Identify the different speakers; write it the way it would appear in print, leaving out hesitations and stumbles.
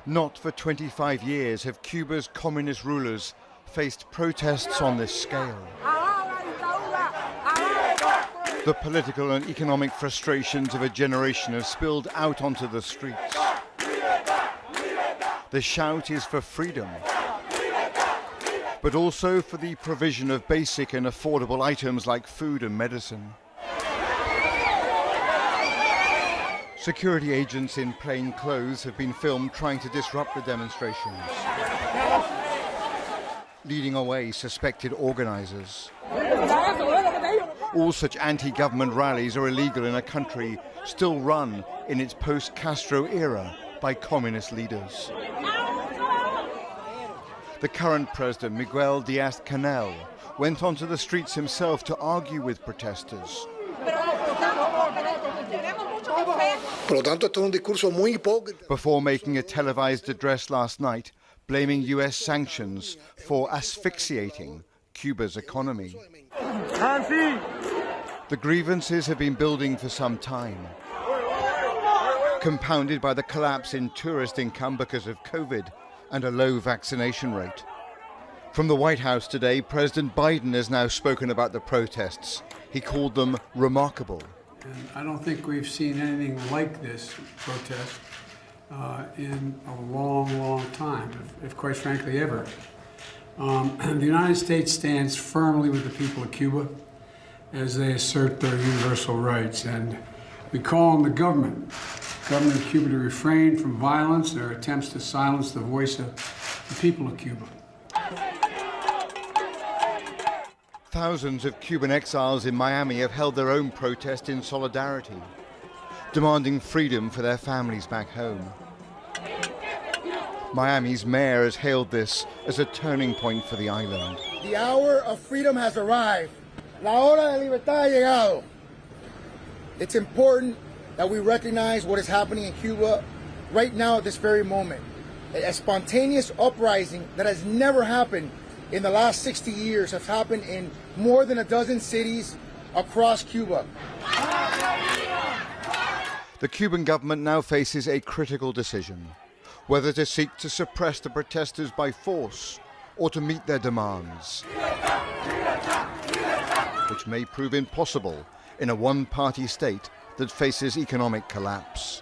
Speaker 1: Not for 25 years have Cuba's communist rulers faced protests on this scale. The political and economic frustrations of a generation have spilled out onto the streets. The shout is for freedom, but also for the provision of basic and affordable items like food and medicine. Security agents in plain clothes have been filmed trying to disrupt the demonstrations, leading away suspected organizers. All such anti-government rallies are illegal in a country still run in its post-Castro era by communist leaders. The current president, Miguel Díaz-Canel, went onto the streets himself to argue with protesters. Before making a televised address last night, blaming US sanctions for asphyxiating Cuba's economy. The grievances have been building for some time, compounded by the collapse in tourist income because of COVID and a low vaccination rate. From the White House today, President Biden has now spoken about the protests. He called them remarkable.
Speaker 2: And I don't think we've seen anything like this protest in a long, long time, if quite frankly ever. The United States stands firmly with the people of Cuba as they assert their universal rights, and we call on the government of Cuba to refrain from violence and their attempts to silence the voice of the people of Cuba.
Speaker 1: Thousands of Cuban exiles in Miami have held their own protest in solidarity, demanding freedom for their families back home. Miami's mayor has hailed this as a turning point for the island.
Speaker 3: The hour of freedom has arrived. La hora de libertad ha llegado. It's important that we recognize what is happening in Cuba right now at this very moment. A spontaneous uprising that has never happened in the last 60 years has happened in more than a dozen cities across Cuba.
Speaker 1: The Cuban government now faces a critical decision, whether to seek to suppress the protesters by force or to meet their demands, which may prove impossible in a one-party state that faces economic collapse.